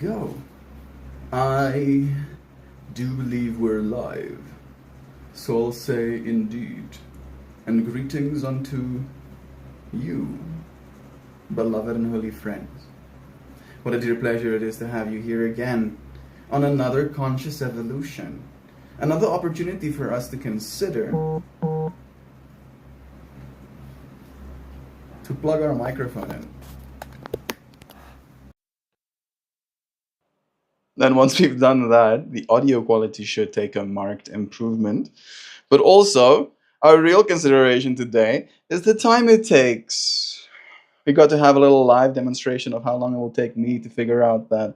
go. I do believe we're live, so I'll say indeed, and greetings unto you, beloved and holy friends. What a dear pleasure it is to have you here again on another conscious evolution, another opportunity for us to consider to plug our microphone in. Then once we've done that, the audio quality should take a marked improvement. But also, our real consideration today is the time it takes. We got to have a little live demonstration of how long it will take me to figure out that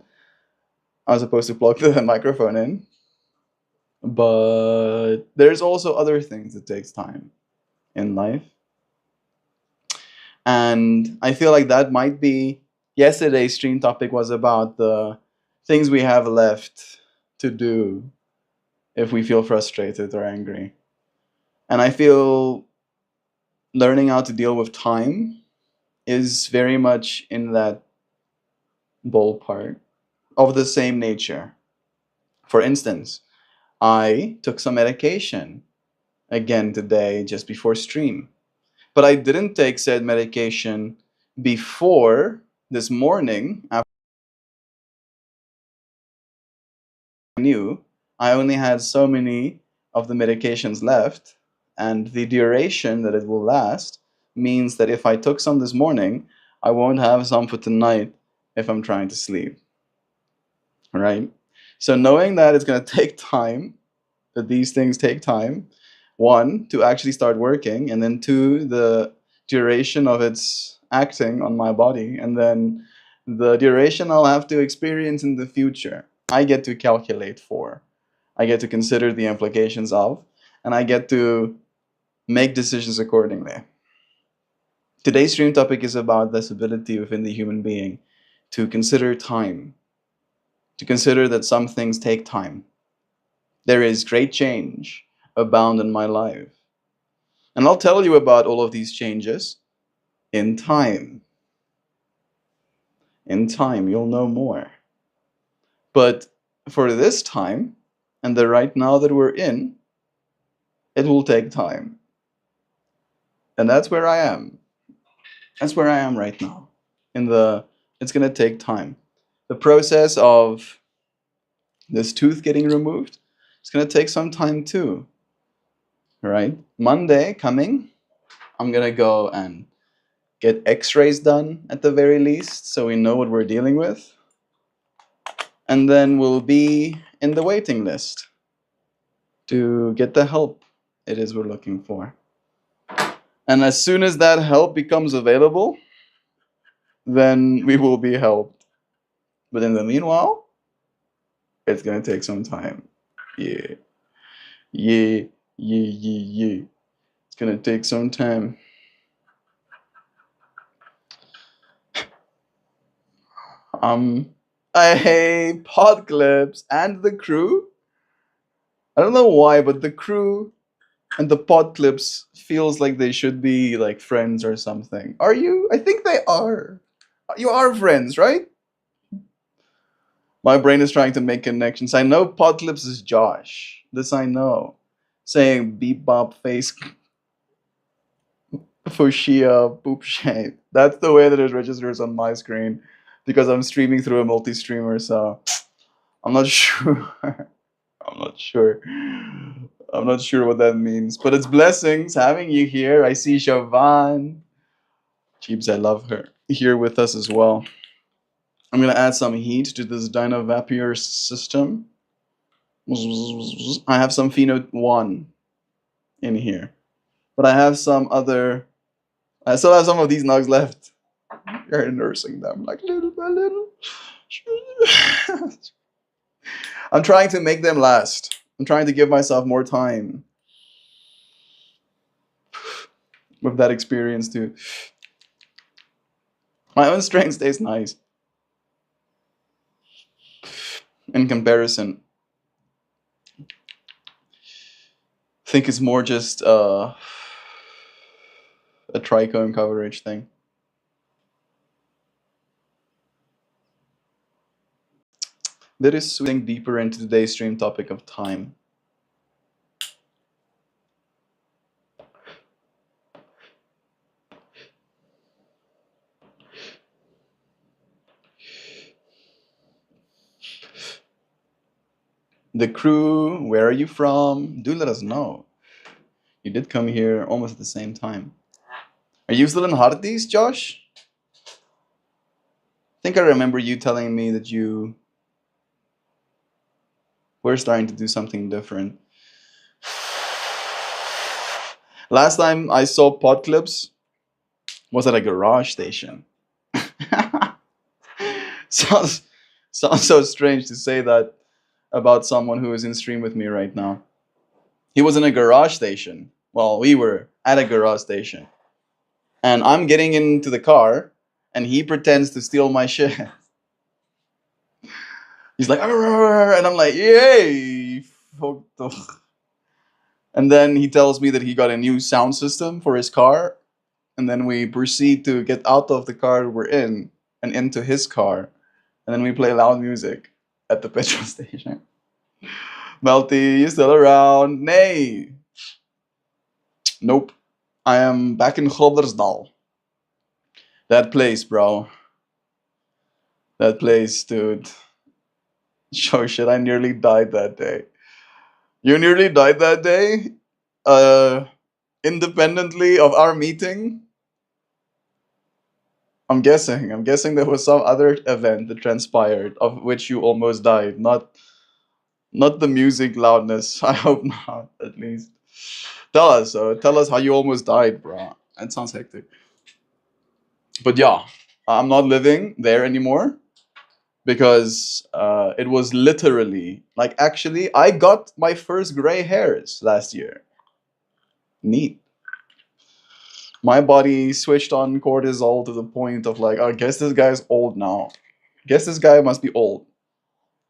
I was supposed to plug the microphone in. But there's also other things that takes time in life. And I feel like that might be yesterday's stream topic was about the things we have left to do if we feel frustrated or angry. And I feel learning how to deal with time is very much in that ballpark of the same nature. For instance, I took some medication again today just before stream. But I didn't take said medication before this morning after I knew I only had so many of the medications left, and the duration that it will last means that if I took some this morning, I won't have some for tonight if I'm trying to sleep. Right? So knowing that it's going to take time, that these things take time, one, to actually start working, and then two, the duration of its acting on my body, and then the duration I'll have to experience in the future, I get to calculate for. I get to consider the implications of, and I get to make decisions accordingly. Today's stream topic is about this ability within the human being to consider time, to consider that some things take time. There is great change abound in my life. And I'll tell you about all of these changes in time. In time, you'll know more. But for this time, and the right now that we're in, it will take time. And that's where I am. That's where I am right now. It's gonna take time. The process of this tooth getting removed, it's gonna take some time too. Right? Monday coming, I'm gonna go and get x-rays done at the very least so we know what we're dealing with. And then we'll be in the waiting list to get the help it is we're looking for. And as soon as that help becomes available, then we will be helped. But in the meanwhile, it's gonna take some time. Yeah. Yeah. Yeah, yeah, yeah. It's gonna take some time. Hey, Pod Clips and the crew. I don't know why, but the crew and the Pod Clips feels like they should be like friends or something. Are you? I think they are. You are friends, right? My brain is trying to make connections. I know Pod Clips is Josh. This I know. Saying beep bop face fushia poop shape. That's the way that it registers on my screen because I'm streaming through a multi-streamer, so I'm not sure. I'm not sure. I'm not sure what that means. But it's blessings having you here. I see Siobhan. Jeebs, I love her. Here with us as well. I'm gonna add some heat to this Dynavapier system. I have some Pheno 1 in here. But I have some other I still have some of these nugs left. You're nursing them like little by little. I'm trying to make them last. I'm trying to give myself more time with that experience too. My own strain stays nice in comparison. I think it's more just a trichome coverage thing. That is sweeping deeper into today's stream topic of time. The crew, where are you from? Do let us know. You did come here almost at the same time. Are you still in Hardys, Josh? I think I remember you telling me that you were starting to do something different. Last time I saw pod clips was at a garage station. sounds so strange to say that about someone who is in stream with me right now. He was in a garage station. Well, we were at a garage station. And I'm getting into the car and he pretends to steal my shit. He's like, "Arr," and I'm like, yay! And then he tells me that he got a new sound system for his car. And then we proceed to get out of the car we're in and into his car. And then we play loud music at the petrol station. Melty, you still around? Nay. Nope. I am back in Groblersdal. That place, bro. That place, dude. Oh shit, I nearly died that day. You nearly died that day? Independently of our meeting? I'm guessing there was some other event that transpired of which you almost died. Not the music loudness. I hope not, at least. Tell us how you almost died, bro. That sounds hectic. But yeah, I'm not living there anymore because it was literally like actually I got my first gray hairs last year. Neat. My body switched on cortisol to the point of like, I guess this guy's old now. Guess this guy must be old.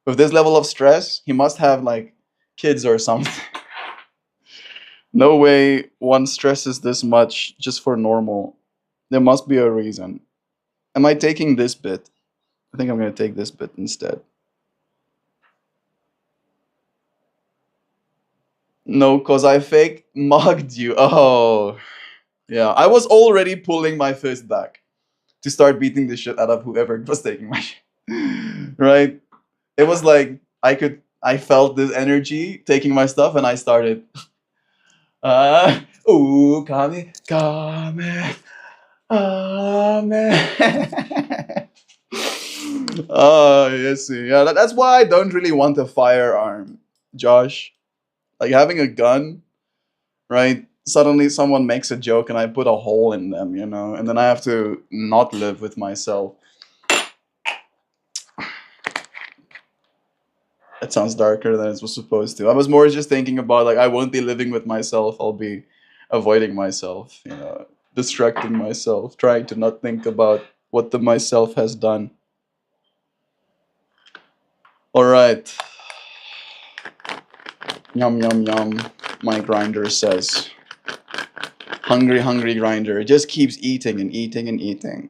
With this level of stress, he must have like kids or something. No way one stresses this much just for normal. There must be a reason. Am I taking this bit? I think I'm going to take this bit instead. No, because I fake mugged you. Oh. Yeah, I was already pulling my fist back to start beating the shit out of whoever was taking my shit. Right? It was like I felt this energy taking my stuff and I started ooh, kame, kame, amen. Oh, yes, yeah. That's why I don't really want a firearm, Josh. Like having a gun, right? Suddenly someone makes a joke and I put a hole in them, you know, and then I have to not live with myself. It sounds darker than it was supposed to. I was more just thinking about like I won't be living with myself. I'll be avoiding myself, you know, distracting myself, trying to not think about what the myself has done. All right. Yum yum yum. My grinder says. Hungry, hungry grinder. It just keeps eating and eating and eating.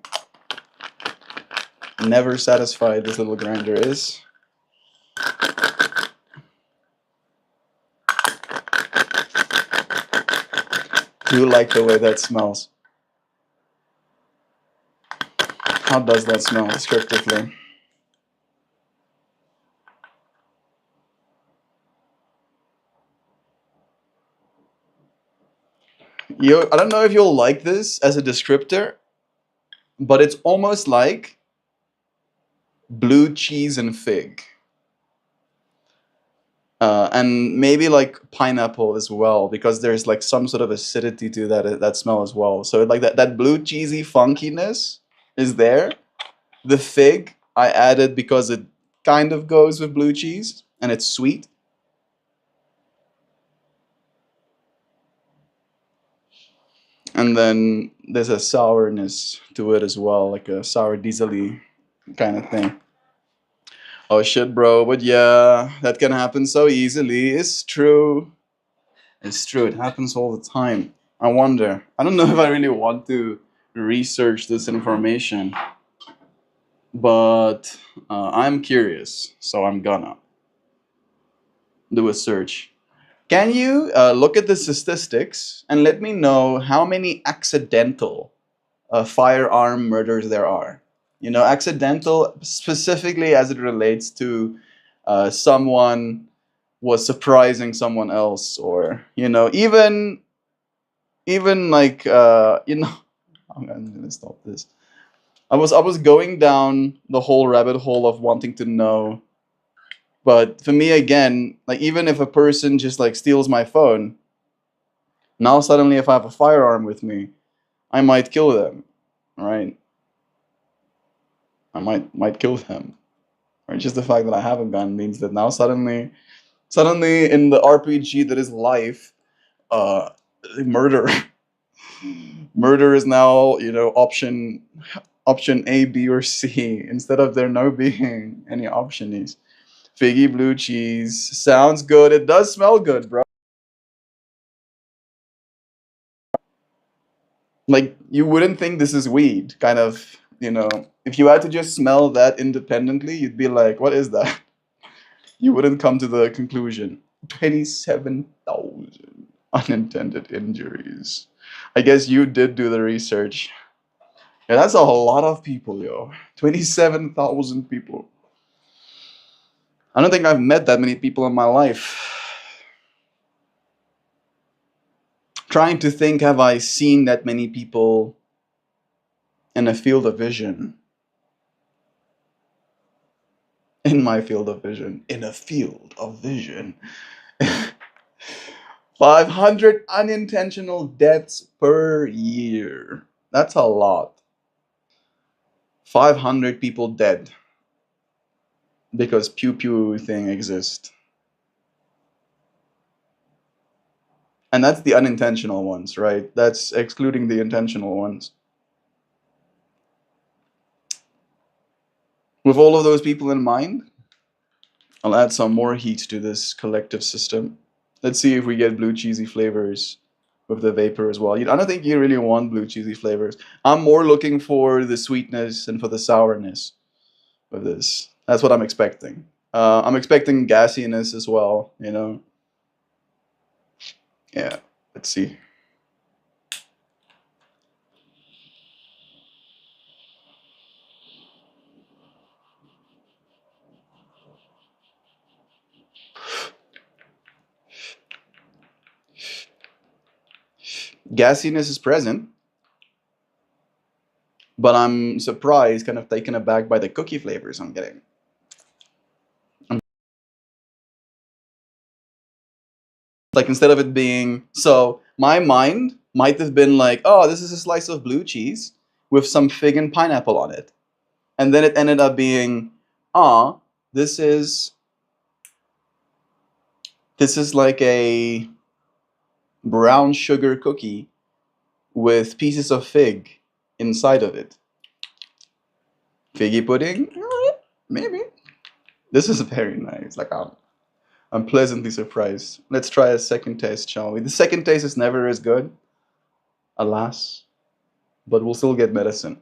Never satisfied this little grinder is. Do you like the way that smells? How does that smell descriptively? I don't know if you'll like this as a descriptor, but it's almost like blue cheese and fig. And maybe like pineapple as well, because there's like some sort of acidity to that smell as well. So like that blue cheesy funkiness is there. The fig I added because it kind of goes with blue cheese and it's sweet. And then there's a sourness to it as well, like a sour diesel-y kind of thing. Oh shit, bro. But yeah, that can happen so easily. It's true. It's true. It happens all the time. I wonder. I don't know if I really want to research this information. but I'm curious, so I'm gonna do a search. Can you look at the statistics and let me know how many accidental firearm murders there are? You know, accidental specifically as it relates to someone was surprising someone else, or even like I'm gonna stop this. I was going down the whole rabbit hole of wanting to know, but for me again, like even if a person just like steals my phone, now suddenly if I have a firearm with me, I might kill them, right? I might kill them. Right? Just the fact that I have a gun means that now suddenly in the RPG that is life, uh, murder, murder is now option A, B, or C instead of there no being any options. Figgy blue cheese sounds good. It does smell good, bro. Like you wouldn't think this is weed, kind of. If you had to just smell that independently, you'd be like, "What is that?" You wouldn't come to the conclusion. 27,000 unintended injuries. I guess you did do the research. Yeah, that's a lot of people, yo. 27,000 people. I don't think I've met that many people in my life. Trying to think, have I seen that many people in a field of vision? In my field of vision. In a field of vision. 500 unintentional deaths per year. That's a lot. 500 people dead because pew pew thing exists. And that's the unintentional ones, right? That's excluding the intentional ones. With all of those people in mind, I'll add some more heat to this collective system. Let's see if we get blue cheesy flavors with the vapor as well. I don't think you really want blue cheesy flavors. I'm more looking for the sweetness and for the sourness of this. That's what I'm expecting. I'm expecting gassiness as well. Yeah, let's see. Gassiness is present, but I'm surprised, kind of taken aback by the cookie flavors I'm getting. Like instead of it being so, my mind might have been like, oh, this is a slice of blue cheese with some fig and pineapple on it, and then it ended up being, ah, this is this is like a brown sugar cookie with pieces of fig inside of it. Figgy pudding, maybe. This is very nice. Like I'm pleasantly surprised. Let's try a second taste, shall we? The second taste is never as good, alas, but we'll still get medicine.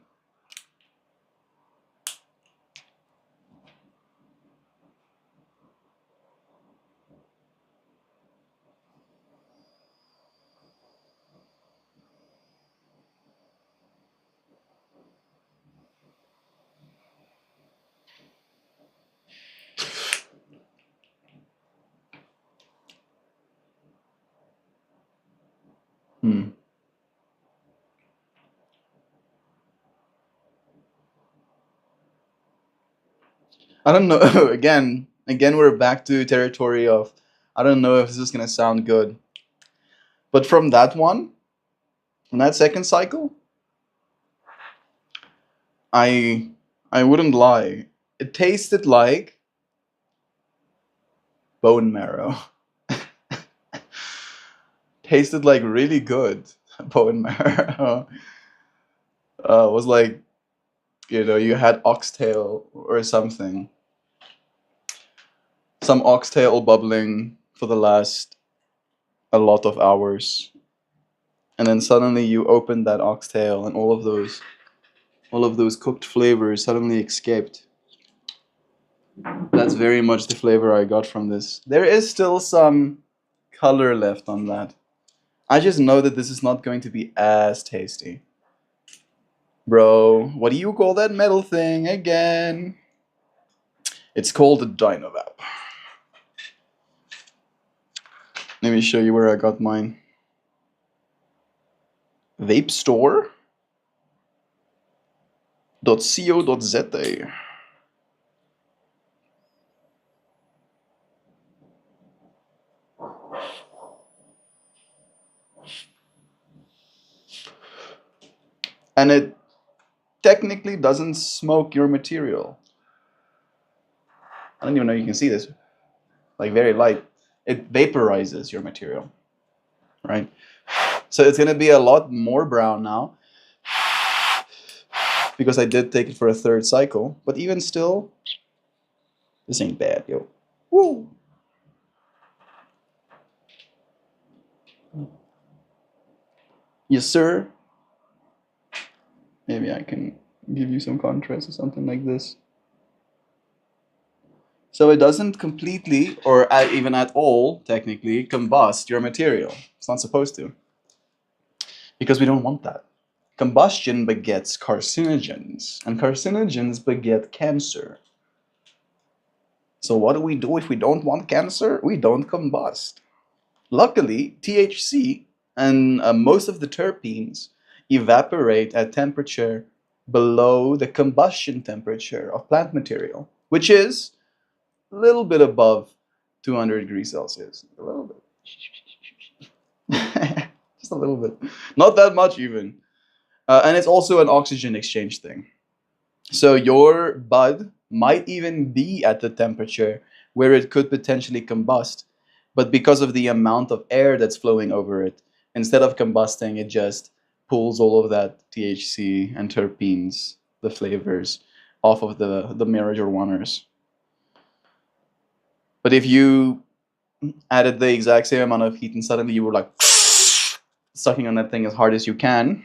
Hmm. I don't know. Again, we're back to territory of I don't know if this is gonna sound good, but from that second cycle, I I wouldn't lie. It tasted like bone marrow. Tasted like really good bone marrow. Was like you had oxtail or something, some oxtail bubbling for the last a lot of hours, and then suddenly you open that oxtail and all of those cooked flavors suddenly escaped. That's very much the flavor I got from this. There is still some color left on that. I just know that this is not going to be as tasty. Bro, what do you call that metal thing again? It's called a Dynavap. Let me show you where I got mine. vapestore.co.za. And it technically doesn't smoke your material. I don't even know you can see this. Like very light. It vaporizes your material, right? So it's going to be a lot more brown now because I did take it for a third cycle. But even still, this ain't bad, yo. Woo! Yes, sir. Maybe I can give you some contrast or something like this. So it doesn't completely, or even at all, technically, combust your material. It's not supposed to. Because we don't want that. Combustion begets carcinogens, and carcinogens beget cancer. So what do we do if we don't want cancer? We don't combust. Luckily, THC and most of the terpenes evaporate at temperature below the combustion temperature of plant material, which is a little bit above 200 degrees Celsius. A little bit. Just a little bit. Not that much even. And it's also an oxygen exchange thing. So your bud might even be at the temperature where it could potentially combust, but because of the amount of air that's flowing over it, instead of combusting, it just pulls all of that THC and terpenes, the flavors, off of the marijuaners. But if you added the exact same amount of heat and suddenly you were like sucking on that thing as hard as you can,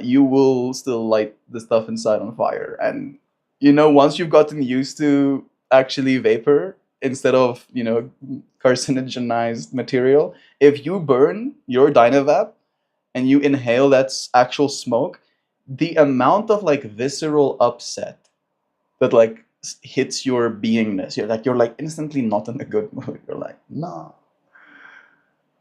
you will still light the stuff inside on fire. And once you've gotten used to actually vapor instead of carcinogenized material, if you burn your Dynavap and you inhale that actual smoke, the amount of like visceral upset that like hits your beingness, you're like instantly not in a good mood. You're like, nah,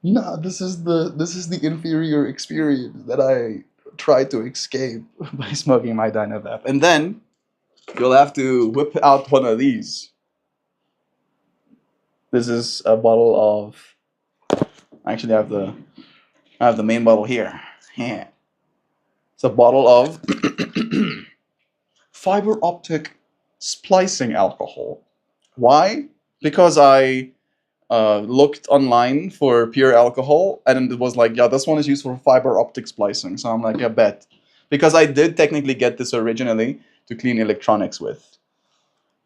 this is the inferior experience that I tried to escape by smoking my Dynavap. And then you'll have to whip out one of these. This is a bottle of. Actually, I have the main bottle here. Yeah. It's a bottle of fiber optic splicing alcohol. Why? Because I looked online for pure alcohol, and it was like, yeah, this one is used for fiber optic splicing. So I'm like, yeah, bet. Because I did technically get this originally to clean electronics with.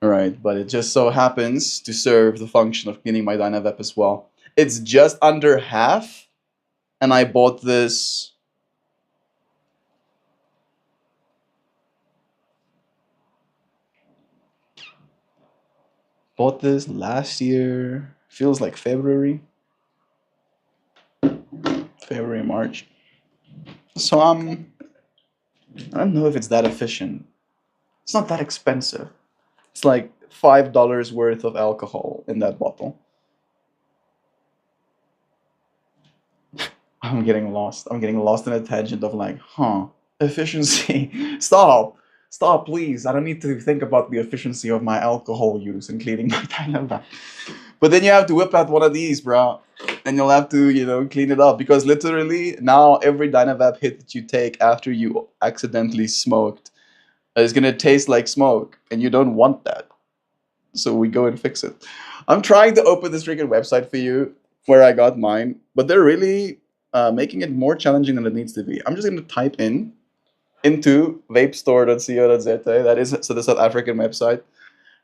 Right, but it just so happens to serve the function of cleaning my Dynavap as well. It's just under half, and I bought this. Bought this last year. Feels like February, March. So I don't know if it's that efficient. It's not that expensive. It's like $5 worth of alcohol in that bottle. I'm getting lost. I'm getting lost in a tangent of like, efficiency. Stop, please. I don't need to think about the efficiency of my alcohol use in cleaning my Dynavap. But then you have to whip out one of these, bro, and you'll have to, clean it up, because literally now every Dynavap hit that you take after you accidentally smoked is gonna taste like smoke, and you don't want that. So we go and fix it. I'm trying to open this freaking website for you where I got mine, but they're really making it more challenging than it needs to be. I'm just gonna type into vapestore.co.za. That is the South African website.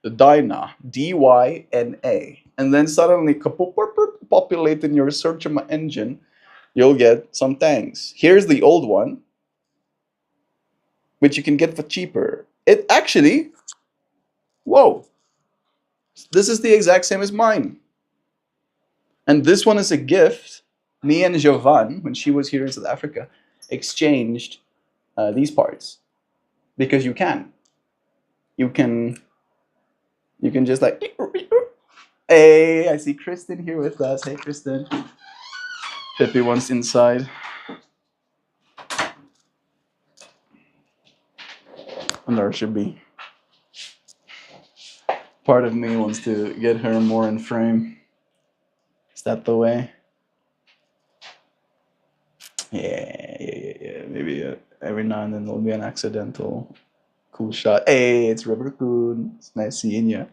The Dyna, D-Y-N-A, and then suddenly populate in your search engine, you'll get some things. Here's the old one. which you can get for cheaper. It actually, whoa, this is the exact same as mine. And this one is a gift. Me and Jovan, when she was here in South Africa, exchanged these parts because you can. You can. You can just like. Hey, I see Kristen here with us. Hey, Kristen. Pippi wants inside. And there should be. Part of me wants to get her more in frame. Is that the way? Yeah. Maybe every now and then there'll be an accidental cool shot. Hey, it's River Coon. It's nice seeing you.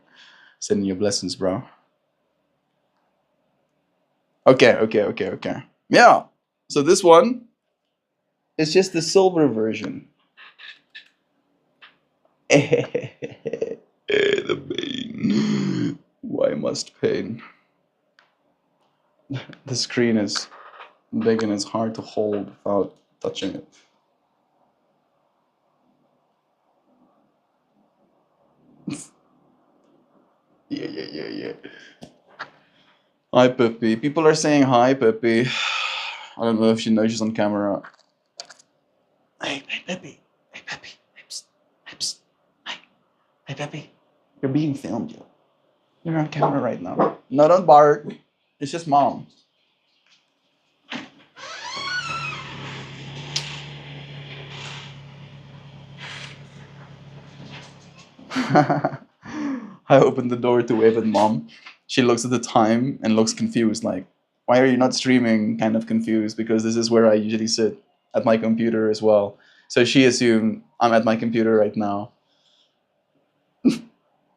Sending you blessings, bro. Okay. Yeah. So this one is just the silver version. The pain. Why must pain? The screen is big and it's hard to hold without touching it. Yeah. Hi, Pippi. People are saying hi, Pippi. I don't know if she knows she's on camera. Hey, Pippi. Hey, Pippi. Psst. Hey, Pippi. You're being filmed, you. You're on camera right now. No, don't bark. It's just mom. I opened the door to wave at mom. She looks at the time and looks confused, like, why are you not streaming? Kind of confused, because this is where I usually sit at my computer as well. So she assumed I'm at my computer right now.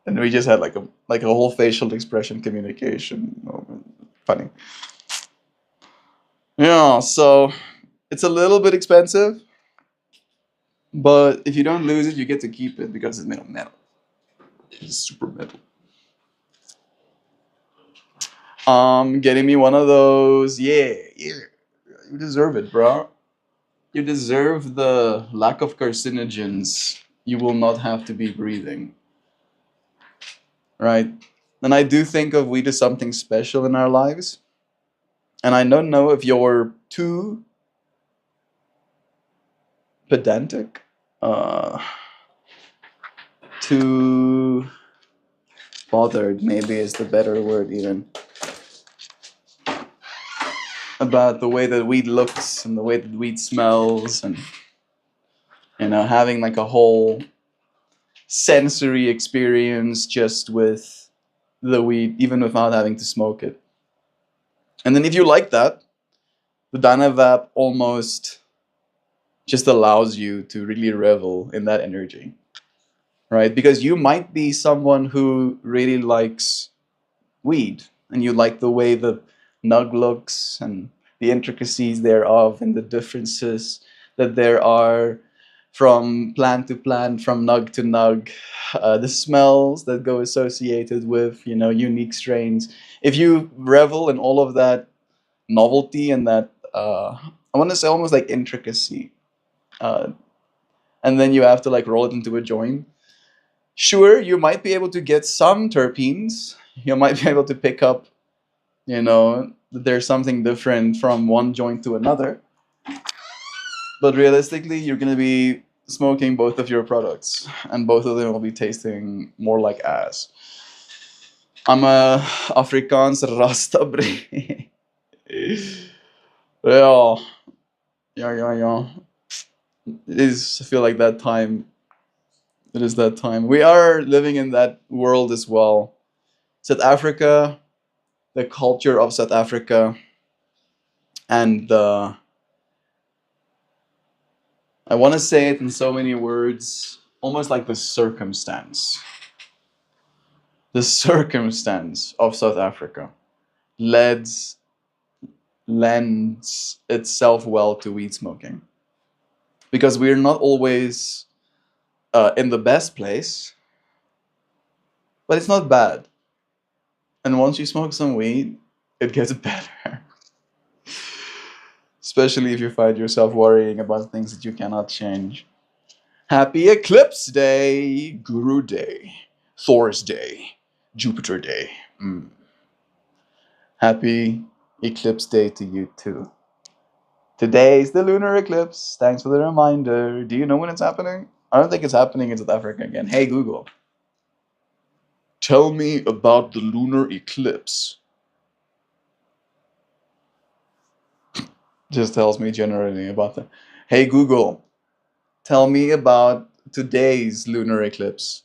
And we just had like a whole facial expression communication moment. Funny. Yeah, so it's a little bit expensive, but if you don't lose it, you get to keep it because it's made of metal. It's super metal. Getting me one of those. Yeah. You deserve it, bro. You deserve the lack of carcinogens you will not have to be breathing. Right? And I do think of weed as something special in our lives. And I don't know if you're too pedantic, too bothered, maybe is the better word even, about the way that weed looks and the way that weed smells, and having like a whole sensory experience just with the weed, even without having to smoke it. And then if you like that, the Dynavap almost just allows you to really revel in that energy, right? Because you might be someone who really likes weed and you like the way the nug looks and the intricacies thereof and the differences that there are from plant to plant, from nug to nug, the smells that go associated with unique strains. If you revel in all of that novelty and that I want to say almost like intricacy, uh, and then you have to like roll it into a joint. Sure, you might be able to get some terpenes. You might be able to pick up, that there's something different from one joint to another. But realistically, you're going to be smoking both of your products, and both of them will be tasting more like ass. I'm a Afrikaans Rasta bre. Yeah. It is, I feel like that time. It is that time. We are living in that world as well. South Africa, the culture of South Africa, and I want to say it in so many words, almost like the circumstance. The circumstance of South Africa lends itself well to weed smoking. Because we're not always in the best place, but it's not bad. And once you smoke some weed, it gets better. Especially if you find yourself worrying about things that you cannot change. Happy Eclipse Day, Guru Day, Thor's Day, Jupiter Day. Happy Eclipse Day to you too. Today's the lunar eclipse. Thanks for the reminder. Do you know when it's happening? I don't think it's happening in South Africa again. Hey Google, tell me about the lunar eclipse. Just tells me generally about that. Hey Google, tell me about today's lunar eclipse.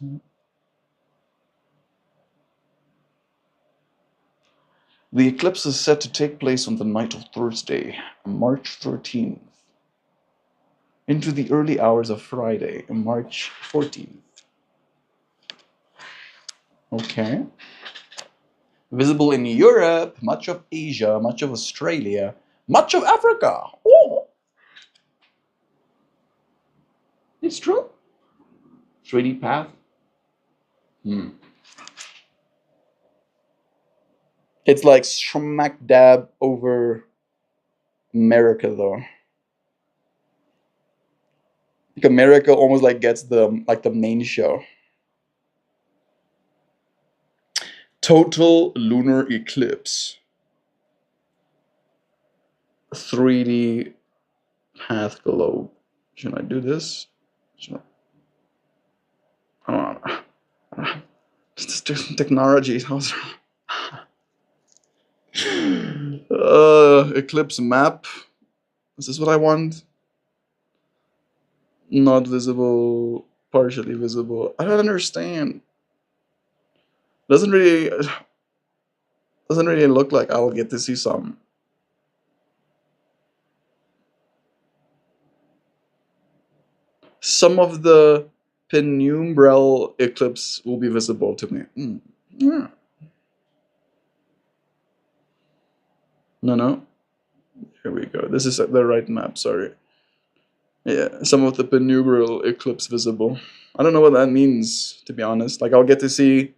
The eclipse is set to take place on the night of Thursday, March 13th, into the early hours of Friday, March 14th. Okay. Visible in Europe, much of Asia, much of Australia, much of Africa. Oh, it's true. 3D path. It's like smack dab over America, though. Like America almost like gets the main show. Total lunar eclipse. 3D path globe. Should I do this? Should I? Just do some technology. Eclipse map. Is this what I want? Not visible, partially visible. I don't understand. Doesn't really look like I'll get to see some. Some of the penumbral eclipse will be visible to me. Yeah. No. Here we go. This is the right map, sorry. Yeah, some of the penumbral eclipse visible. I don't know what that means, to be honest. Like, I'll get to see,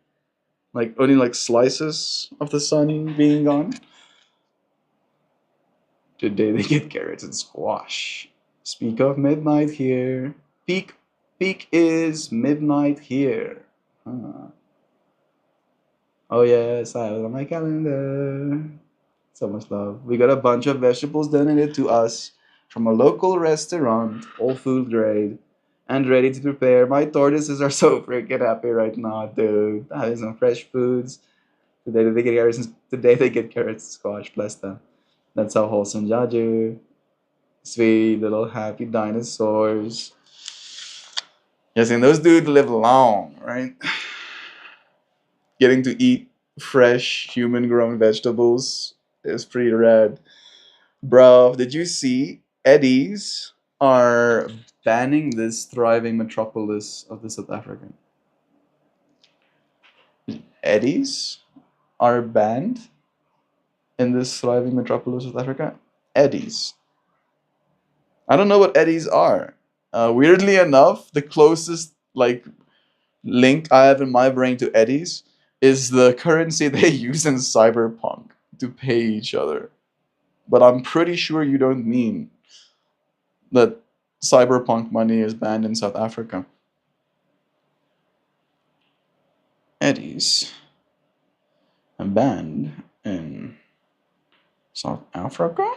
like, only, like, slices of the sun being gone. Today they get carrots and squash. Speak of midnight here. Peak is midnight here. Huh. Oh yes, I have it on my calendar. So much love. We got a bunch of vegetables donated to us from a local restaurant, all food grade, and ready to prepare. My tortoises are so freaking happy right now, dude. Having some fresh foods. Today they get carrots and squash. Bless them. That's how wholesome Jaju. Sweet little happy dinosaurs. Yes, and those dudes live long, right? Getting to eat fresh human grown vegetables is pretty rad. Bro, did you see Eddie's are banning this thriving metropolis of the South African? Eddie's are banned in this thriving metropolis of South Africa? Eddie's. I don't know what Eddie's are. Weirdly enough, the closest like link I have in my brain to Eddie's is the currency they use in Cyberpunk to pay each other. But I'm pretty sure you don't mean that Cyberpunk money is banned in South Africa. Eddie's banned in South Africa?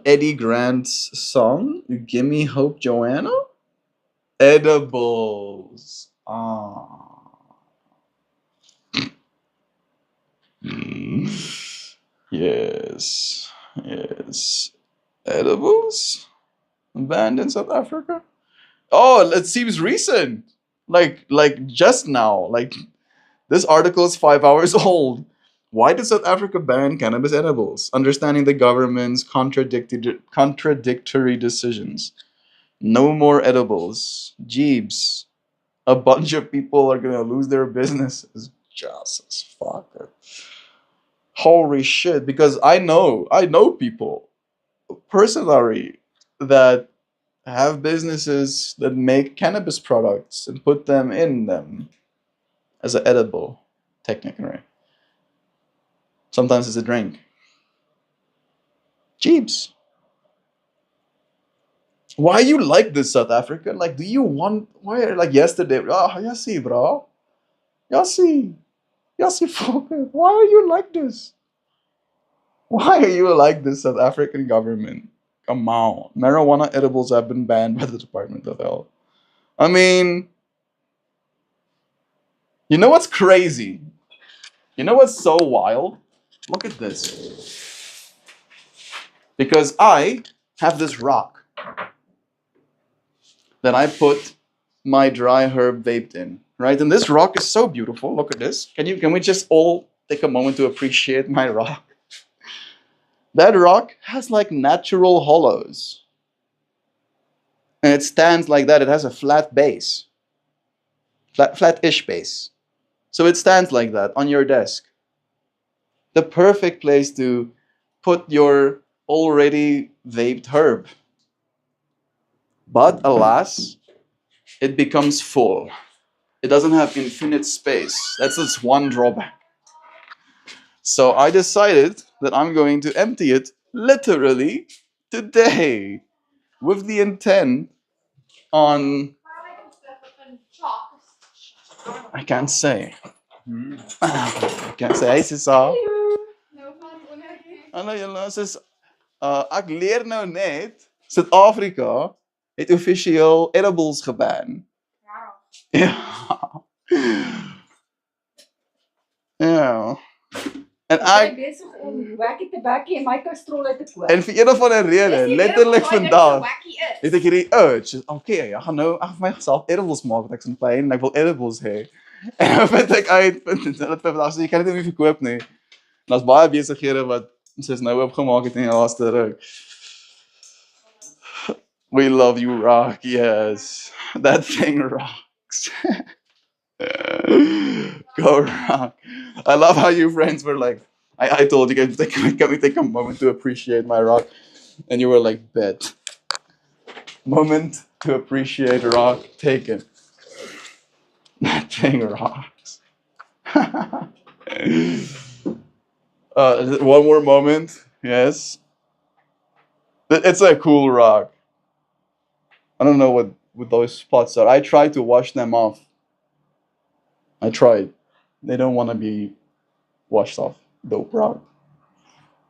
Eddie Grant's song, Gimme Hope Joanna? Edibles. Yes. Edibles? Banned in South Africa? Oh, it seems recent. Like just now. Like this article is 5 hours old. Why did South Africa ban cannabis edibles? Understanding the government's contradictory decisions. No more edibles. Jeebs. A bunch of people are gonna lose their businesses. Jesus fuck it. Holy shit. Because I know people personally that have businesses that make cannabis products and put them in them as an edible, technically. Sometimes it's a drink. Jeeps. Why you like this, South African? Like, do you want why like yesterday? Ah, yassi, bro. Yassi. Yassi fucker. Why are you like this? Why are you like this, South African government? Come on. Marijuana edibles have been banned by the Department of Health. I mean, you know what's crazy? You know what's so wild? Look at this. Because I have this rock that I put my dry herb vaped in, right? And this rock is so beautiful. Look at this. Can we just all take a moment to appreciate my rock? That rock has like natural hollows. And it stands like that. It has a flat base. Flat-ish base. So it stands like that on your desk. The perfect place to put your already vaped herb. But alas, it becomes full. It doesn't have infinite space. That's its one drawback. So I decided that I'm going to empty it literally today with the intent on. I can't say. I can't say. Hey, Sisa. Hallo julle, sis. Ek leer nou net Suid-Afrika het offisieel edibles geban. Ja. Ja. En ek besig om wacky tobacco in my kastrol uit te kook. en vir een of ander rede, letterlik vandag, het ek hierdie urge. Okay, ek gaan nou vir myself edibles maak want ek is in pyn en ek wil edibles hê. En dan vind ek uit dit vandag sê jy kan dit nie verkoop nie. En daar's baie besighede wat soos nou oopgemaak het in die laaste ruk. We love you, Rock. Yes. That thing rocks. Go, Rock. I love how you friends were like, I told you guys, can we take a moment to appreciate my rock? And you were like, bet. Moment to appreciate rock taken. That thing rocks. One more moment. Yes. It's a cool rock. I don't know what those spots are. I tried to wash them off. I tried. They don't want to be washed off. Dope rock.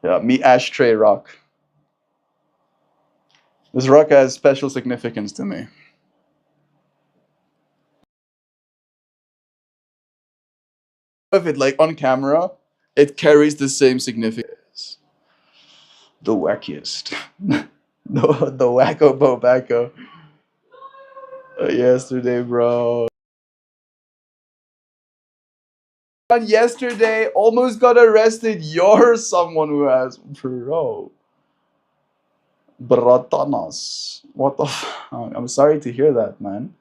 Yeah, me ashtray rock. This rock has special significance to me. If it like on camera, it carries the same significance. The wackiest. the wacko bobacco. Yesterday, bro. Yesterday, almost got arrested. You're someone who has, bro. Bratanas. What the I'm sorry to hear that, man.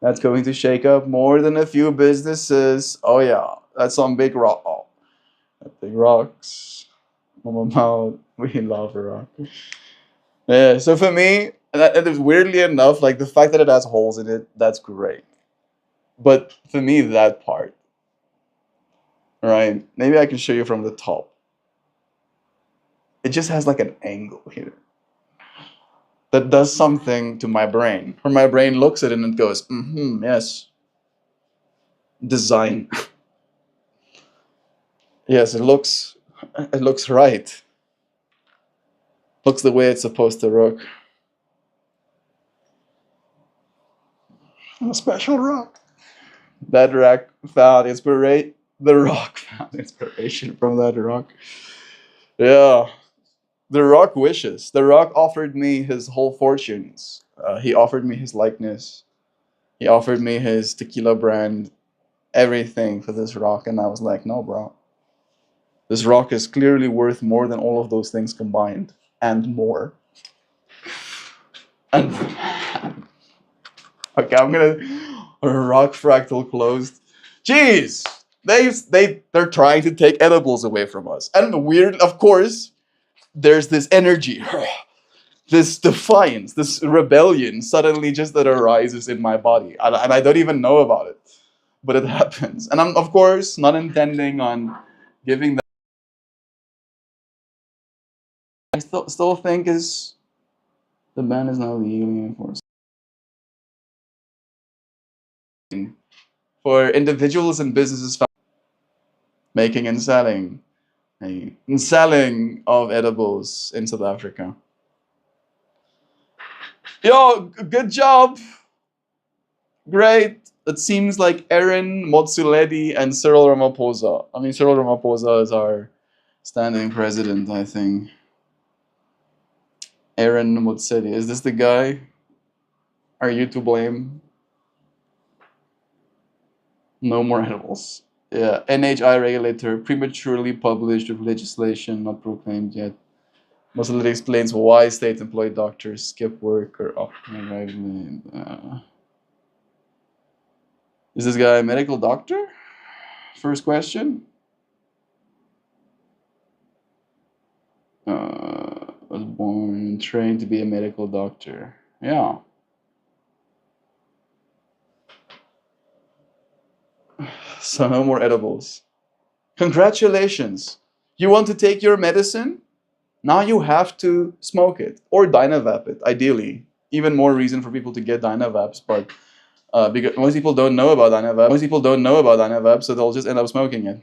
That's going to shake up more than a few businesses. Oh yeah, that's some big rock. Oh, that big rocks. Mama Mouth. We love rock. Yeah, so for me, that is weirdly enough, like the fact that it has holes in it, that's great. But for me, that part, right? Maybe I can show you from the top. It just has like an angle here that does something to my brain. Or my brain looks at it and it goes, yes. Design. Yes, it looks right. Looks the way it's supposed to look. A special rock. That rock found inspiration. The rock found inspiration from that rock. Yeah. The rock wishes. The rock offered me his whole fortunes. He offered me his likeness. He offered me his tequila brand, everything for this rock. And I was like, no, bro. This rock is clearly worth more than all of those things combined. And more. And okay, I'm gonna rock fractal closed. Jeez! They're trying to take edibles away from us. And weird, of course, there's this energy, this defiance, this rebellion suddenly just that arises in my body. And I don't even know about it. But it happens. And I'm, of course, not intending on giving that. I still think is The ban is now legally enforced for individuals and businesses making and selling of edibles in South Africa. Yo, good job. Great. It seems like Aaron Motsoaledi and Cyril Ramaphosa. I mean, Cyril Ramaphosa is our standing president, I think. Aaron Motsoaledi. Is this the guy? Are you to blame? No more edibles. Yeah, NHI regulator prematurely published with legislation not proclaimed yet. Motsoaledi explains why state-employed doctors skip work or is this guy a medical doctor? First question. Was born and trained to be a medical doctor. Yeah. So no more edibles. Congratulations. You want to take your medicine? Now you have to smoke it or Dynavap it, ideally. Even more reason for people to get Dynavaps, but because most people don't know about Dynavap. Most people don't know about Dynavap, so they'll just end up smoking it.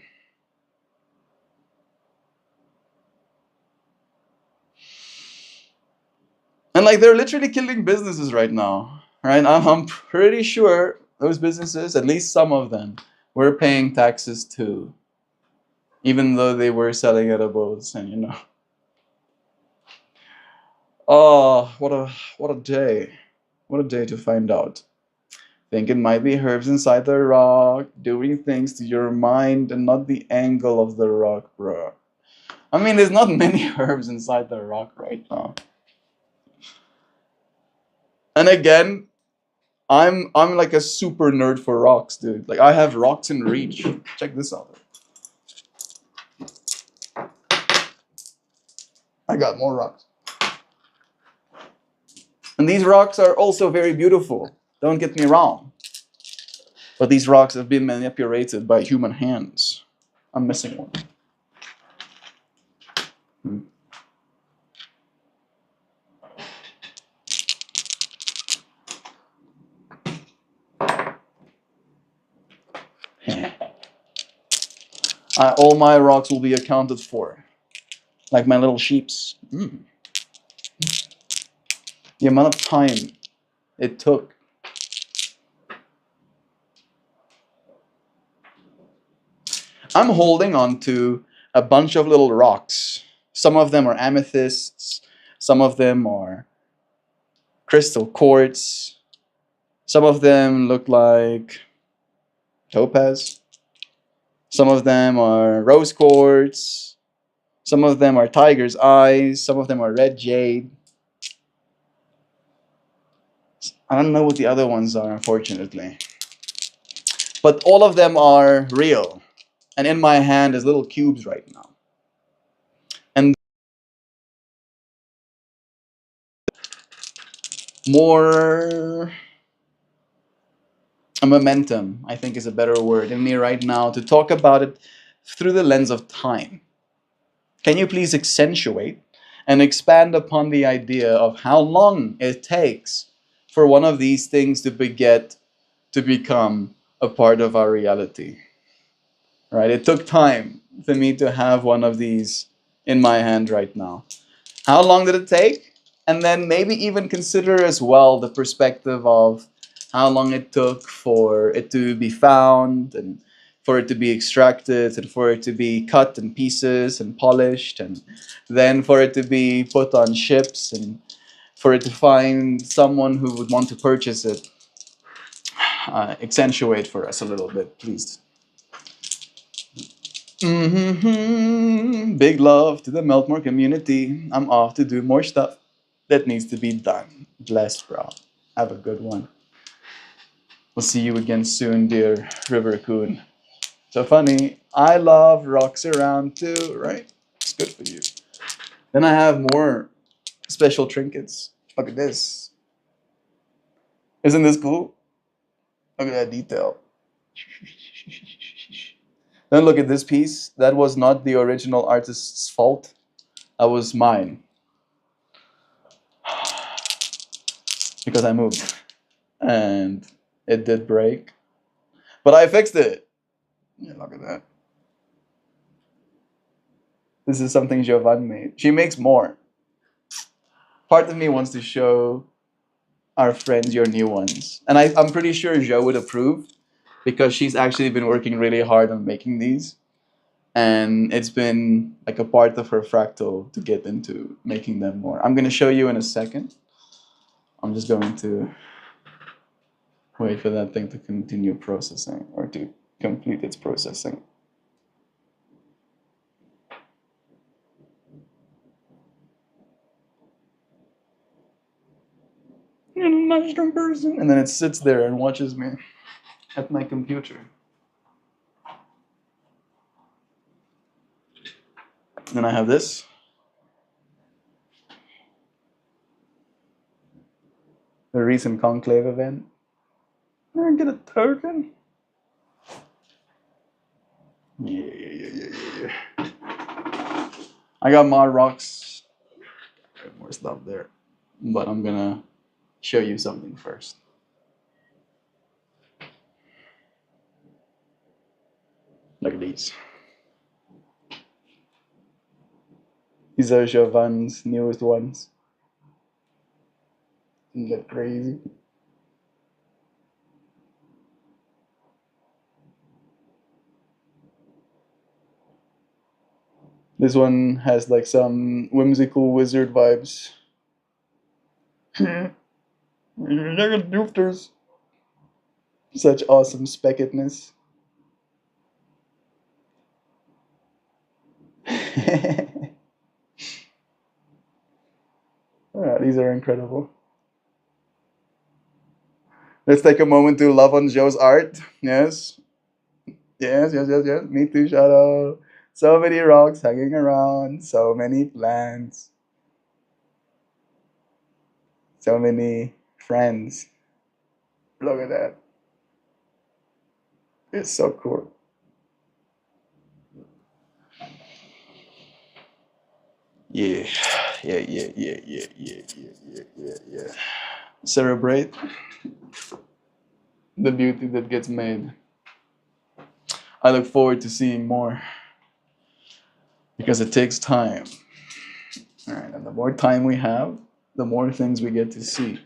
And like they're literally killing businesses right now, right? I'm pretty sure those businesses, at least some of them, were paying taxes too, even though they were selling edibles, and you know. Oh, what a day! What a day to find out. Think it might be herbs inside the rock doing things to your mind and not the angle of the rock, bro. I mean, there's not many herbs inside the rock right now. And again, I'm like a super nerd for rocks, dude. Like I have rocks in reach. Check this out. I got more rocks. And these rocks are also very beautiful. Don't get me wrong. But these rocks have been manipulated by human hands. I'm missing one. All my rocks will be accounted for. Like my little sheeps. The amount of time it took. I'm holding on to a bunch of little rocks. Some of them are amethysts. Some of them are crystal quartz. Some of them look like topaz. Some of them are rose quartz. Some of them are tiger's eyes. Some of them are red jade. I don't know what the other ones are, unfortunately. But all of them are real. And in my hand is little cubes right now. And more a momentum, I think is a better word in me right now to talk about it through the lens of time. Can you please accentuate and expand upon the idea of how long it takes for one of these things to become a part of our reality? Right? It took time for me to have one of these in my hand right now. How long did it take? And then maybe even consider as well the perspective of how long it took for it to be found and for it to be extracted and for it to be cut in pieces and polished and then for it to be put on ships and for it to find someone who would want to purchase it. Accentuate for us a little bit, please. Big love to the MeltMore community. I'm off to do more stuff that needs to be done. Blessed, bro. Have a good one. We'll see you again soon, dear River Coon. So funny. I love rocks around too, right? It's good for you. Then I have more special trinkets. Look at this. Isn't this cool? Look at that detail. Then look at this piece. That was not the original artist's fault. That was mine. because I moved and it did break, but I fixed it. Yeah, look at that. This is something Jovan made. She makes more. Part of me wants to show our friends your new ones, and I'm pretty sure Jo would approve because she's actually been working really hard on making these, and it's been like a part of her fractal to get into making them more. I'm gonna show you in a second. I'm just going to wait for that thing to continue processing or to complete its processing. You're a mushroom person, and then it sits there and watches me at my computer. Then I have this. The recent conclave event. I get a token. Yeah. I got mod rocks. More stuff there. But I'm gonna show you something first. Look at these. These are Jovan's newest ones. Isn't that crazy? This one has like some whimsical wizard vibes. Doofers. Such awesome speckedness. These are incredible. Let's take a moment to love on Joe's art. Yes. Yes. Me too, Shadow. So many rocks hanging around. So many plants. So many friends. Look at that. It's so cool. Yeah. Celebrate the beauty that gets made. I look forward to seeing more because it takes time. All right, and the more time we have, the more things we get to see.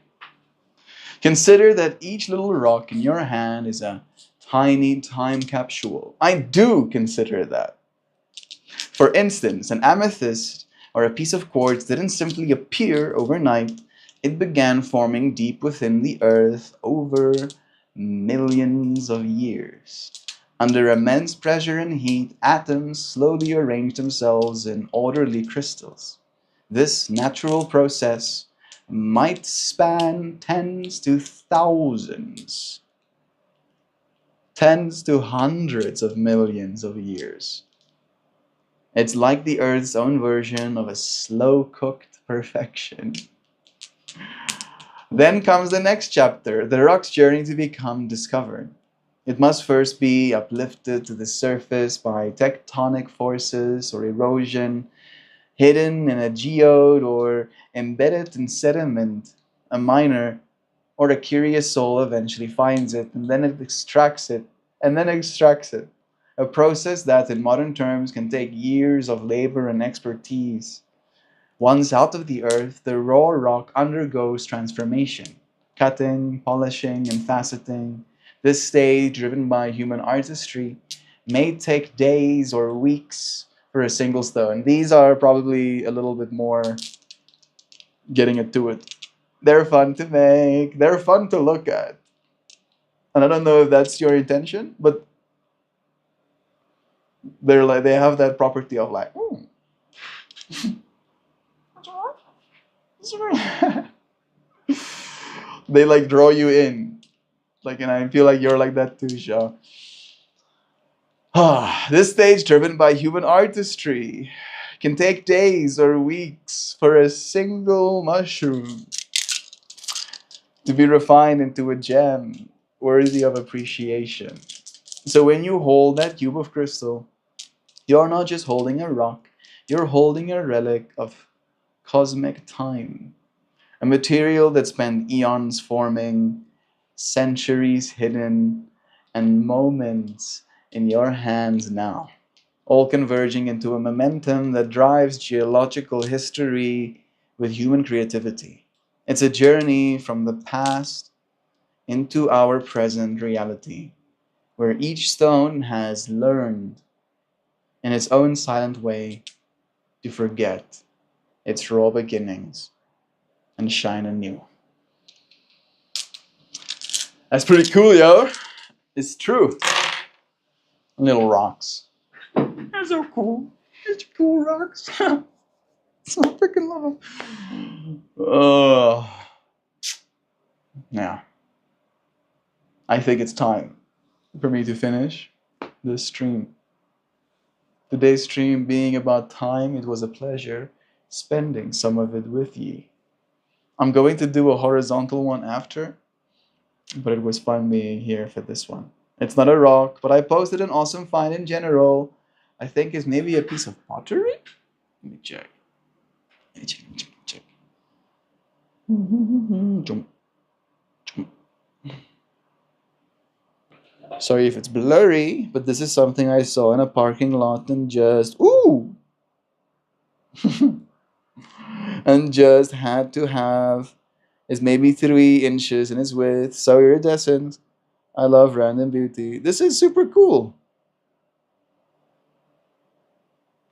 Consider that each little rock in your hand is a tiny time capsule. I do consider that. For instance, an amethyst or a piece of quartz didn't simply appear overnight. It began forming deep within the earth over millions of years. Under immense pressure and heat, atoms slowly arranged themselves in orderly crystals. This natural process might span tens to hundreds of millions of years. It's like the Earth's own version of a slow cooked perfection. Then comes the next chapter, the rock's journey to become discovered. It must first be uplifted to the surface by tectonic forces or erosion, hidden in a geode or embedded in sediment. A miner or a curious soul eventually finds it and then it extracts it and then extracts it. A process that in modern terms can take years of labor and expertise. Once out of the earth, the raw rock undergoes transformation, cutting, polishing, and faceting. This stage, driven by human artistry, may take days or weeks for a single stone. These are probably a little bit more getting it to it. They're fun to make, they're fun to look at. And I don't know if that's your intention, but they have that property of like, they like draw you in. Like, and I feel like you're like that too, Shaw. This stage, driven by human artistry, can take days or weeks for a single mushroom to be refined into a gem worthy of appreciation. So when you hold that cube of crystal, you're not just holding a rock, you're holding a relic of cosmic time, A material that spent eons forming, centuries hidden, and moments in your hands now, all converging into a momentum that drives geological history with human creativity. It's a journey from the past into our present reality, where each stone has learned in its own silent way to forget its raw beginnings and shine anew. That's pretty cool, yo. It's true. Little rocks. They're so cool. It's cool rocks. So freaking love them. Oh, yeah. I think it's time for me to finish this stream. Today's stream being about time, it was a pleasure spending some of it with ye. I'm going to do a horizontal one after, but it was fun being here for this one. It's not a rock, but I posted an awesome find in general. I think it's maybe a piece of pottery? Let me check. Check. Jump. Sorry if it's blurry, but this is something I saw in a parking lot and just, ooh! And just had to have. It's maybe 3 inches in its width, so iridescent. I love random beauty. This is super cool.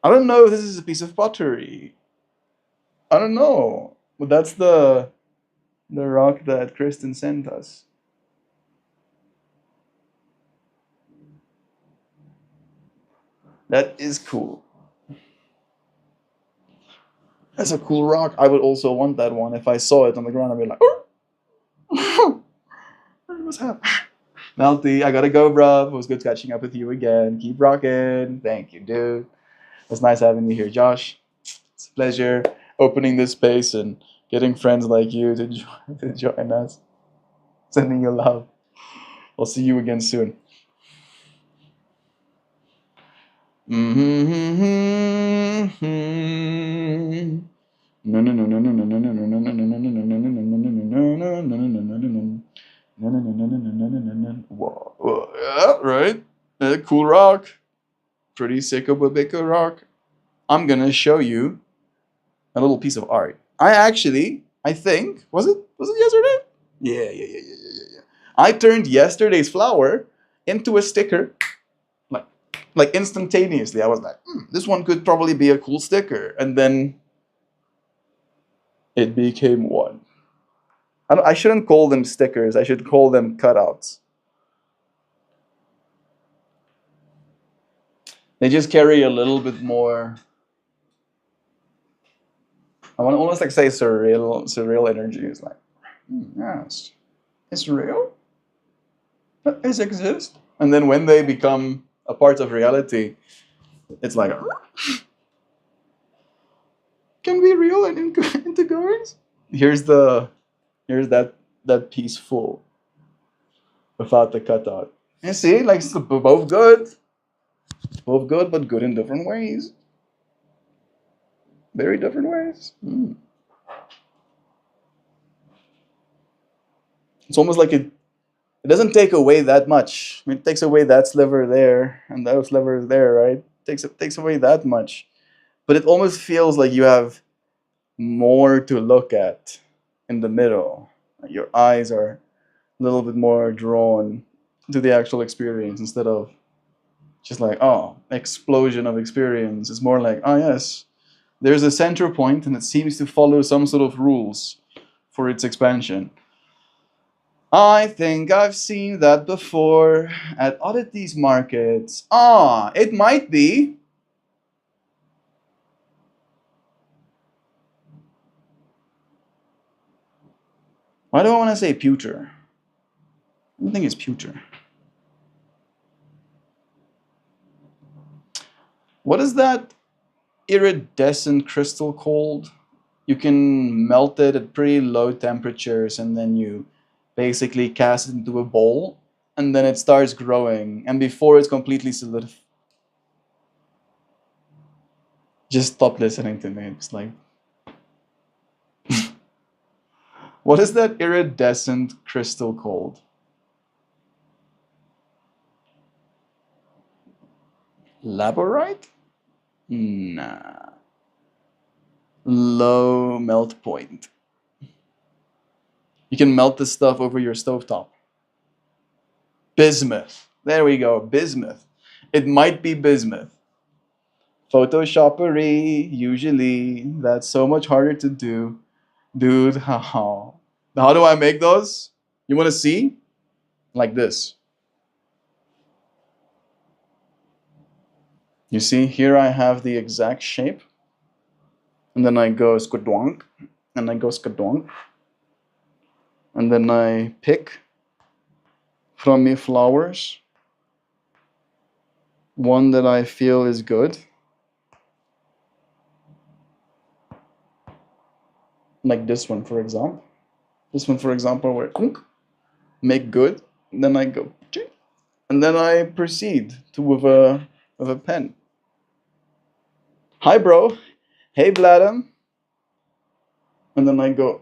I don't know if this is a piece of pottery. I don't know. But that's the rock that Kristen sent us. That is cool. That's a cool rock. I would also want that one. If I saw it on the ground, I'd be like, oh! What's happening? Melty, I gotta go, bruv. It was good catching up with you again. Keep rocking. Thank you, dude. It was nice having you here, Josh. It's a pleasure opening this space and getting friends like you to join us. Sending you love. I'll see you again soon. No, no, no, no, no, no, no, no, no, no, no, no, no, no, no, no, no, yeah, right. Cool rock. Pretty sick of a bigger rock. I'm gonna show you a little piece of art. I think, was it yesterday? Yeah. I turned yesterday's flower into a sticker, like, like instantaneously. I was like, this one could probably be a cool sticker, and then it became one. I shouldn't call them stickers. I should call them cutouts. They just carry a little bit more. I want to almost like say surreal energy. It's like, yes, it's real. It exists. And then when they become a part of reality, it's like, can be real and into goings. Here's that piece full without the cutout. You see, like both good, but good in different ways. Very different ways. It's almost like it doesn't take away that much. I mean, it takes away that sliver there and that sliver there, right? Takes away that much, but it almost feels like you have more to look at in the middle. Like your eyes are a little bit more drawn to the actual experience instead of just like, oh, explosion of experience. It's more like, oh yes, there's a center point and it seems to follow some sort of rules for its expansion. I think I've seen that before at oddities markets. Ah, it might be. Why do I want to say pewter? I don't think it's pewter. What is that iridescent crystal called? You can melt it at pretty low temperatures and then you basically cast it into a bowl and then it starts growing. And before it's completely solidified, just stop listening to me. It's like, What is that iridescent crystal called? Laborite? Nah. Low melt point. You can melt this stuff over your stovetop. Bismuth. There we go, bismuth. It might be bismuth. Photoshoppery, usually. That's so much harder to do. Dude, how do I make those? You want to see? Like this. You see, here I have the exact shape. And then I go skadonk. And I go skadonk. And then I pick from me flowers. One that I feel is good. Like this one, for example. This one, for example, where make good. And then I go, and then I proceed to with a pen. Hi, bro. Hey, Bladem. And then I go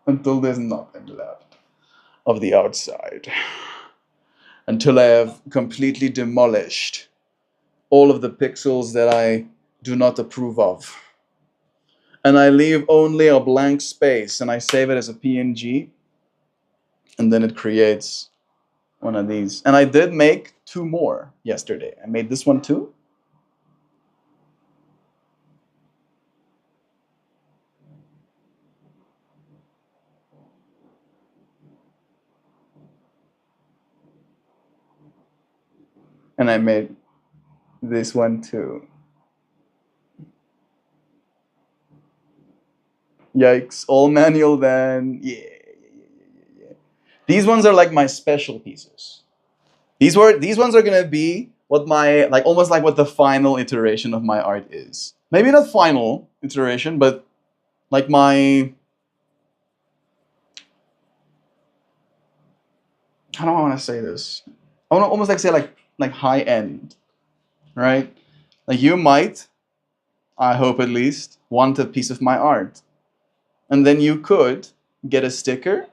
until there's nothing left of the outside. Until I have completely demolished all of the pixels that I do not approve of. And I leave only a blank space and I save it as a PNG. And then it creates one of these. And I did make 2 more yesterday. I made this one too. And I made this one too. Yikes, all manual then. Yeah. These ones are like my special pieces. These ones are gonna be what my, like, almost like what the final iteration of my art is. Maybe not final iteration, but like my, how do I want to say this? I want to almost like say like high end, right? Like you might, I hope at least, want a piece of my art, and then you could get a sticker,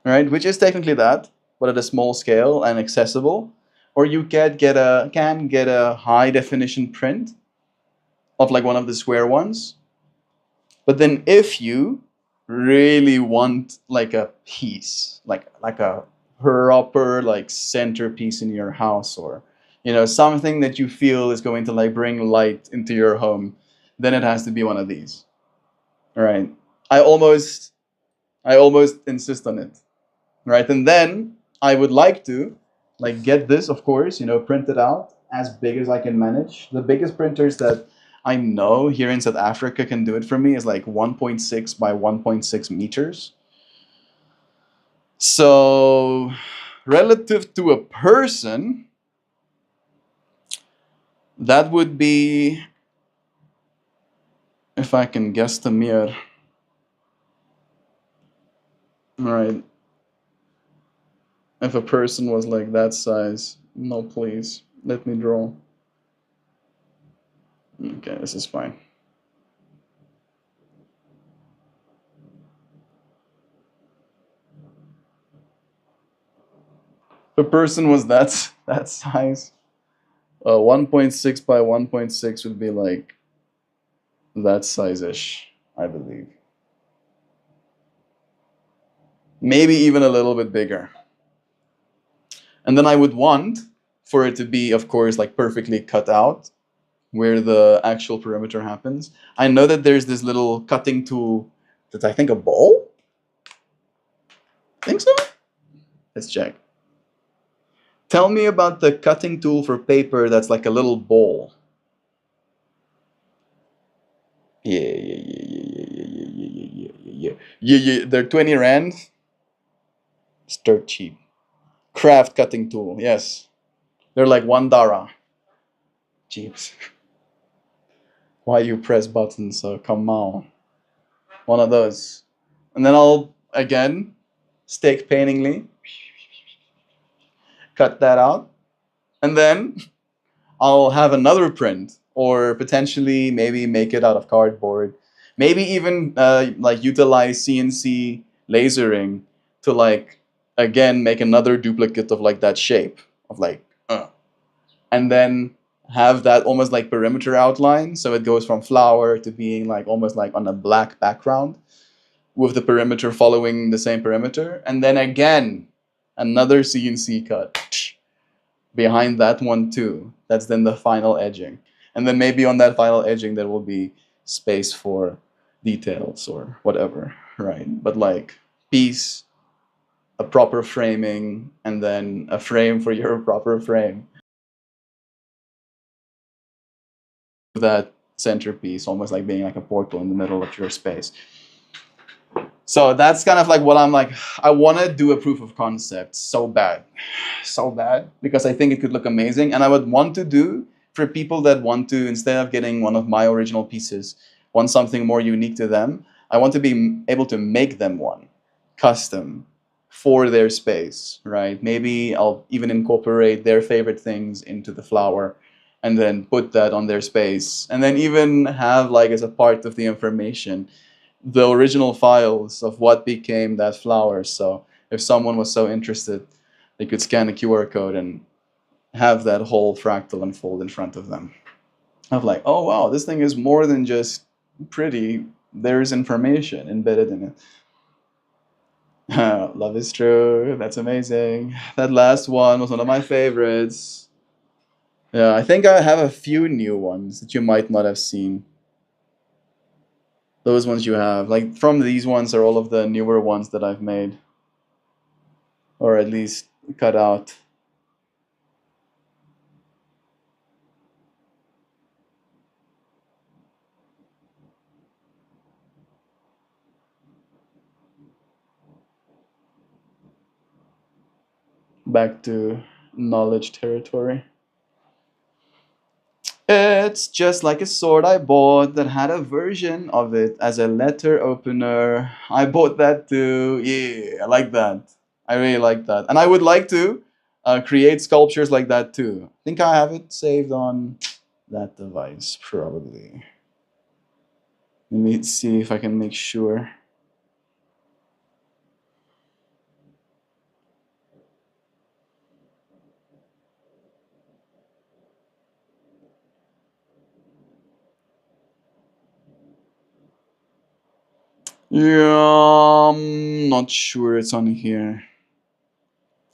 right? Which is technically that, but at a small scale and accessible. Or you can get a high definition print of like one of the square ones. But then if you really want like a piece, like a proper like centerpiece in your house, or something that you feel is going to like bring light into your home, then it has to be one of these. Right? I almost insist on it. Right? And then I would like to like get this, of course, printed out as big as I can manage. The biggest printers that I know here in South Africa can do it for me is like 1.6 by 1.6 meters. So relative to a person, that would be, if I can guesstimate, all right, if a person was like that size, no, please, let me draw. Okay, this is fine. If a person was that size, 1.6 by 1.6 would be like that size-ish, I believe. Maybe even a little bit bigger. And then I would want for it to be, of course, like perfectly cut out where the actual perimeter happens. I know that there's this little cutting tool that's, I think, a ball? Think so? Let's check. Tell me about the cutting tool for paper that's like a little ball. Yeah. They're 20 rand. It's dirt cheap. Craft cutting tool, yes. They're like 1 dara. Jeeps. Why you press buttons? So come on. One of those. And then I'll, again, stake paintingly, cut that out. And then I'll have another print or potentially maybe make it out of cardboard. Maybe even like utilize CNC lasering to like again make another duplicate of like that shape of like and then have that almost like perimeter outline, so it goes from flower to being like almost like on a black background with the perimeter following the same perimeter, and then again another CNC cut behind that one too. That's then the final edging. And then maybe on that final edging there will be space for details or whatever, right? But like piece, a proper framing, and then a frame for your proper frame. That centerpiece almost like being like a portal in the middle of your space. So that's kind of like what I'm like, I want to do a proof of concept so bad. So bad. Because I think it could look amazing. And I would want to do for people that want to, instead of getting one of my original pieces, want something more unique to them. I want to be able to make them one, custom, for their space, right? Maybe I'll even incorporate their favorite things into the flower and then put that on their space. And then even have like as a part of the information the original files of what became that flower. So if someone was so interested, they could scan a QR code and have that whole fractal unfold in front of them. Of like, oh wow, this thing is more than just pretty. There's information embedded in it. Love is true. That's amazing. That last one was one of my favorites. Yeah, I think I have a few new ones that you might not have seen. Those ones you have, like from these ones, are all of the newer ones that I've made, or at least cut out. Back to knowledge territory. It's just like a sword I bought that had a version of it as a letter opener. I bought that too. Yeah, I like that. I really like that. And I would like to create sculptures like that too. I think I have it saved on that device, probably. Let me see if I can make sure. Yeah, I'm not sure it's on here.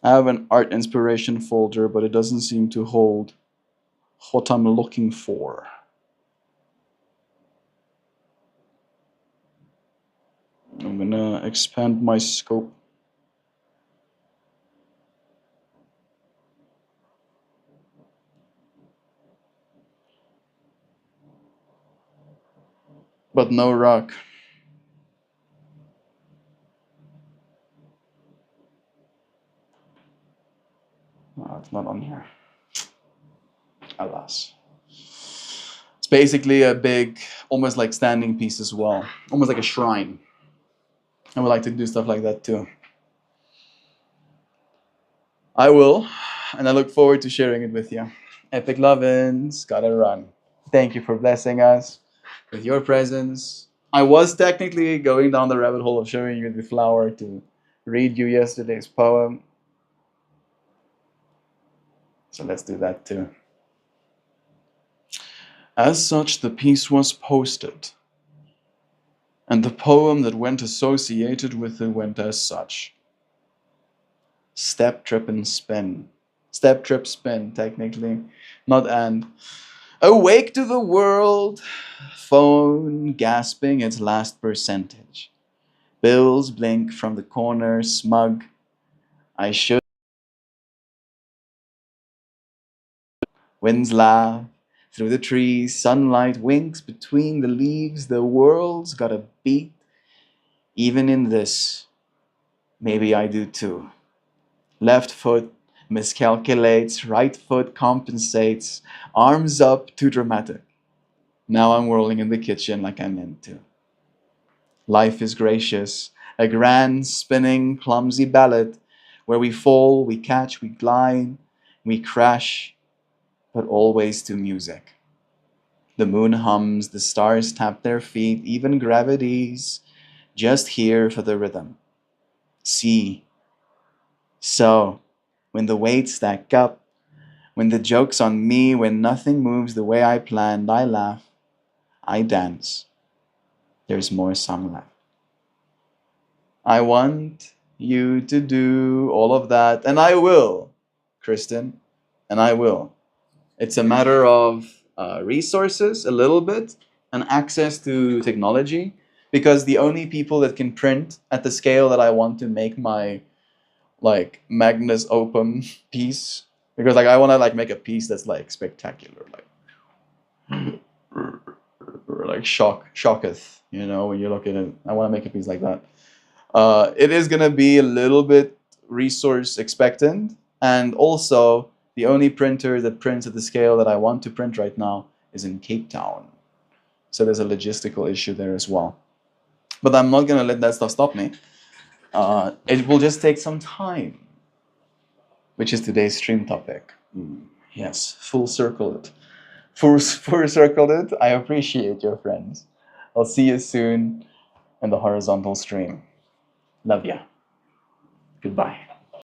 I have an art inspiration folder, but it doesn't seem to hold what I'm looking for. I'm gonna expand my scope. But no rock. No, it's not on here. Alas. It's basically a big, almost like standing piece as well. Almost like a shrine. I would like to do stuff like that too. I will, and I look forward to sharing it with you. Epic Lovin's gotta run. Thank you for blessing us with your presence. I was technically going down the rabbit hole of showing you the flower to read you yesterday's poem. So let's do that too. As such, the piece was posted, and the poem that went associated with it went as such. Step, trip, and spin. Step, trip, spin, technically. Not and. Awake to the world, phone gasping its last percentage. Bills blink from the corner, smug. I should. Winds laugh through the trees, sunlight winks between the leaves. The world's got a beat. Even in this, maybe I do too. Left foot miscalculates, right foot compensates, arms up, too dramatic. Now I'm whirling in the kitchen like I meant to. Life is gracious, a grand, spinning, clumsy ballet where we fall, we catch, we glide, we crash, but always to music. The moon hums, the stars tap their feet, even gravity's just here for the rhythm. See, so, when the weights stack up, when the joke's on me, when nothing moves the way I planned, I laugh, I dance. There's more song left. I want you to do all of that, and I will, Kristen, and I will. It's a matter of resources, a little bit, and access to technology, because the only people that can print at the scale that I want to make my like Magnus Opum piece, because like I want to like make a piece that's like spectacular, like or like shocketh, you know, when you look at it. I want to make a piece like that. It is gonna be a little bit resource expectant, and also the only printer that prints at the scale that I want to print right now is in Cape Town. So there's a logistical issue there as well. But I'm not gonna let that stuff stop me. It will just take some time, which is today's stream topic. Yes, full circle it. Full circled it. I appreciate your friends. I'll see you soon in the horizontal stream. Love ya. Goodbye.